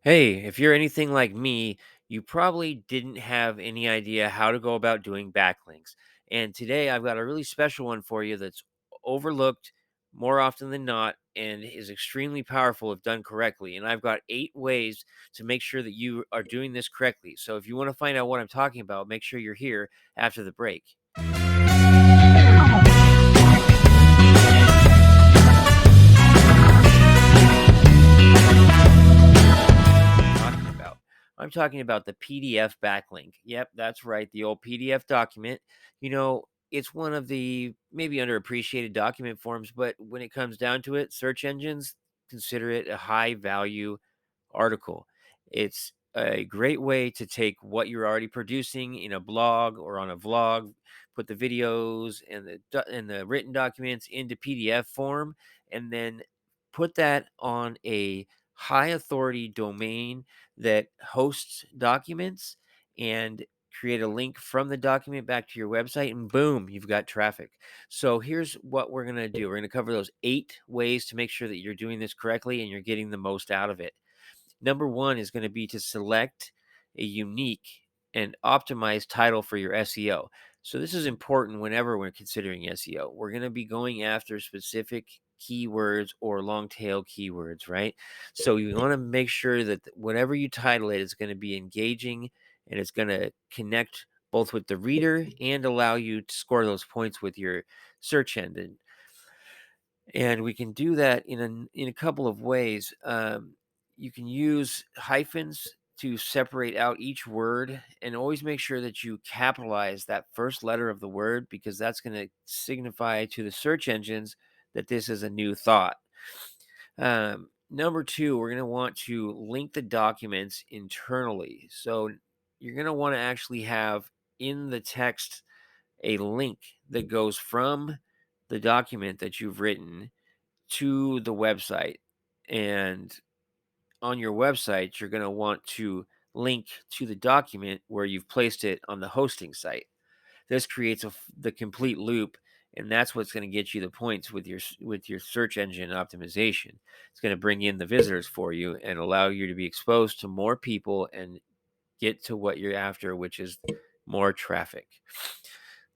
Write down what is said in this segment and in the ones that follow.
Hey, if you're anything like me, you probably didn't have any idea how to go about doing backlinks. And today I've got a really special one for you that's overlooked more often than not and is extremely powerful if done correctly. And I've got 8 ways to make sure that you are doing this correctly. So if you want to find out what I'm talking about, make sure you're here after the break. Talking about. I'm talking about the PDF backlink. Yep, that's right. The old PDF document. It's one of the maybe underappreciated document forms, but when it comes down to it, search engines consider it a high value article. It's a great way to take what you're already producing in a blog or on a vlog, put the videos and the written documents into PDF form, and then put that on a high authority domain that hosts documents and create a link from the document back to your website, and boom, you've got traffic. So here's what we're going to do. We're going to cover those 8 ways to make sure that you're doing this correctly and you're getting the most out of it. Number one is going to be to select a unique and optimized title for your SEO. So this is important whenever we're considering SEO. We're going to be going after specific keywords or long tail keywords, right? So you want to make sure that whatever you title it is going to be engaging and it's going to connect both with the reader and allow you to score those points with your search engine. And we can do that in a couple of ways. You can use hyphens to separate out each word, and always make sure that you capitalize that first letter of the word, because that's going to signify to the search engines that this is a new thought. Number two, we're going to want to link the documents internally. So you're going to want to actually have in the text a link that goes from the document that you've written to the website. And on your website, you're going to want to link to the document where you've placed it on the hosting site. This creates the complete loop, and that's what's going to get you the points with your search engine optimization. It's going to bring in the visitors for you and allow you to be exposed to more people and get to what you're after, which is more traffic.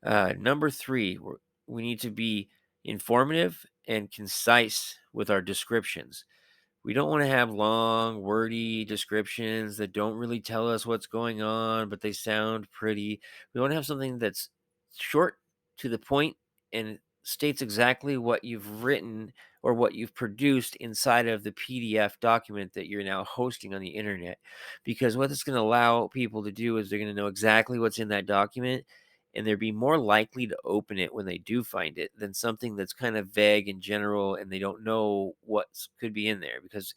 Number three, we need to be informative and concise with our descriptions. We don't want to have long, wordy descriptions that don't really tell us what's going on, but they sound pretty. We want to have something that's short, to the point, and states exactly what you've written or what you've produced inside of the PDF document that you're now hosting on the internet. Because what it's going to allow people to do is they're going to know exactly what's in that document, and they'd be more likely to open it when they do find it than something that's kind of vague and general and they don't know what could be in there, because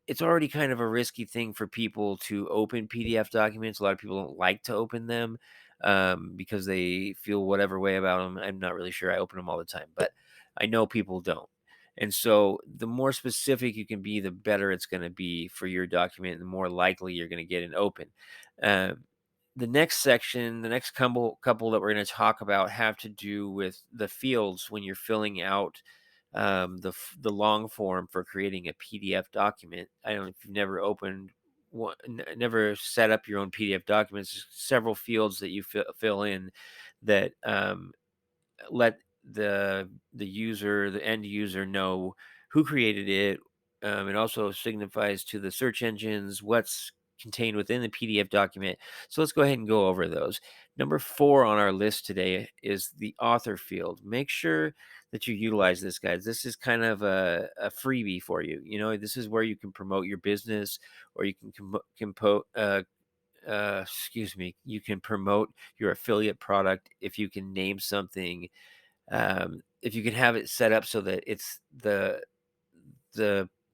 it's already kind of a risky thing for people to open PDF documents. A lot of people don't like to open them because they feel whatever way about them. I'm not really sure. I open them all the time, but I know people don't. And so the more specific you can be, the better it's going to be for your document, and the more likely you're going to get an open. Um, the next section, the next couple that we're going to talk about have to do with the fields when you're filling out the long form for creating a PDF document. I don't know if you've never opened one, never set up your own PDF documents. There's several fields that you fill in that let the end user know who created it. It also signifies to the search engines what's contained within the PDF document. So let's go ahead and go over those. Number 4 on our list today is the author field. Make sure that you utilize this, guys. This is kind of a freebie for you. This is where you can promote your business, or you can you can promote your affiliate product if you can name something, if you can have it set up so that it's the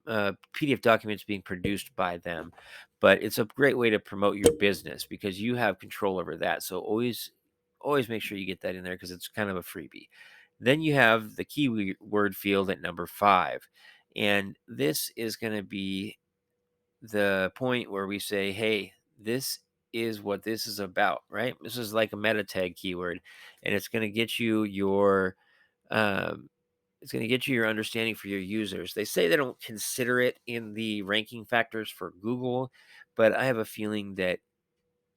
PDF documents being produced by them. But it's a great way to promote your business because you have control over that. So always make sure you get that in there, because it's kind of a freebie. Then you have the keyword field at number 5. And this is going to be the point where we say, hey, this is what this is about, right? This is like a meta tag keyword, and it's going to get you your um, It's going to get you your understanding for your users. They say they don't consider it in the ranking factors for Google, but I have a feeling that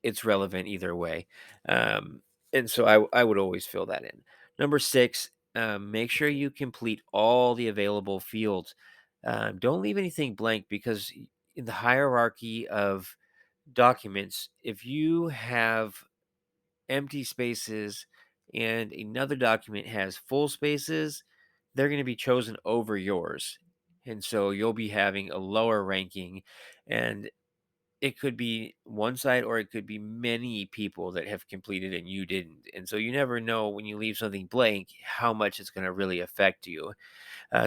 it's relevant either way. Um, and so I would always fill that in. Number six, make sure you complete all the available fields. Don't leave anything blank because in the hierarchy of documents, if you have empty spaces and another document has full spaces, they're going to be chosen over yours. And so you'll be having a lower ranking. And it could be one side or it could be many people that have completed and you didn't. And so you never know when you leave something blank how much it's going to really affect you.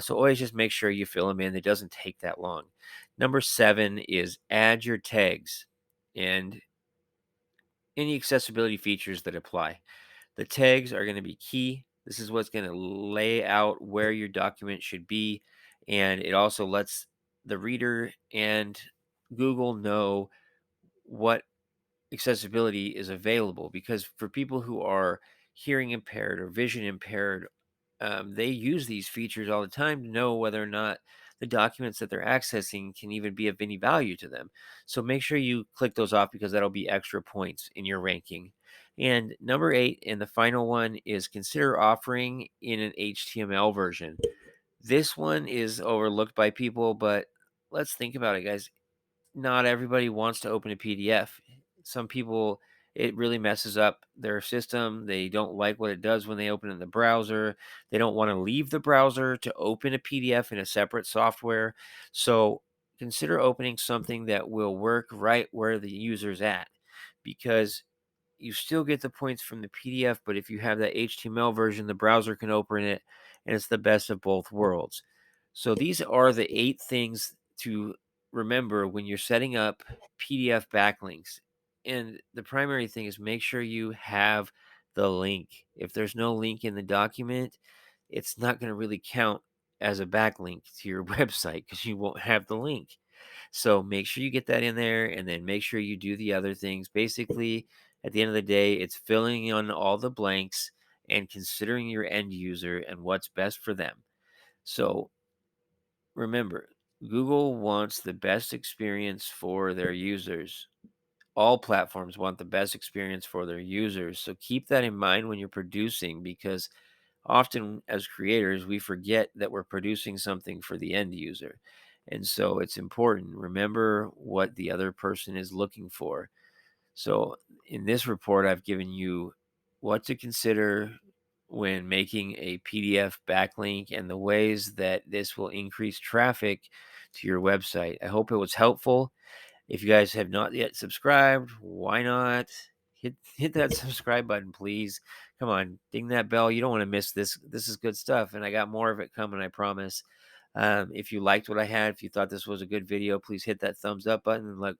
So always just make sure you fill them in. It doesn't take that long. Number seven is add your tags and any accessibility features that apply. The tags are going to be key. This is what's going to lay out where your document should be. And it also lets the reader and Google know what accessibility is available because for people who are hearing impaired or vision impaired, they use these features all the time to know whether or not the documents that they're accessing can even be of any value to them. So make sure you click those off because that'll be extra points in your ranking. And number eight, and the final one, is consider offering in an HTML version. This one is overlooked by people, but let's think about it, guys. Not everybody wants to open a PDF. Some people, it really messes up their system. They don't like what it does when they open it in the browser. They don't want to leave the browser to open a PDF in a separate software. So consider opening something that will work right where the user's at because you still get the points from the PDF, but if you have that HTML version, the browser can open it and it's the best of both worlds. So these are the eight things to remember when you're setting up PDF backlinks. And the primary thing is make sure you have the link. If there's no link in the document, it's not going to really count as a backlink to your website because you won't have the link. So make sure you get that in there and then make sure you do the other things. Basically, at the end of the day, it's filling in all the blanks and considering your end user and what's best for them. So remember, Google wants the best experience for their users. All platforms want the best experience for their users. So keep that in mind when you're producing because often as creators, we forget that we're producing something for the end user. And so it's important. Remember what the other person is looking for. So in this report, I've given you what to consider when making a PDF backlink and the ways that this will increase traffic to your website. I hope it was helpful. If you guys have not yet subscribed, why not hit that subscribe button, please? Come on, ding that bell. You don't want to miss this. This is good stuff, and I got more of it coming, I promise. If you liked what I had, if you thought this was a good video, please hit that thumbs up button and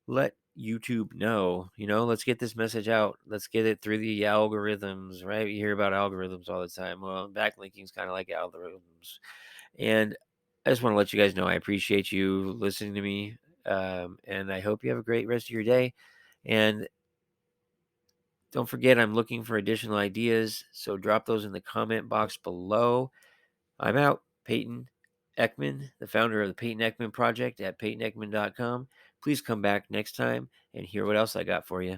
let YouTube know. Let's get this message out. Let's get it through the algorithms, right? You hear about algorithms all the time. Well, backlinking is kind of like algorithms. And I just want to let you guys know I appreciate you listening to me. And I hope you have a great rest of your day. And don't forget, I'm looking for additional ideas. So drop those in the comment box below. I'm out. Peyton Eckman, the founder of the Peyton Eckman Project at PeytonEckman.com. Please come back next time and hear what else I got for you.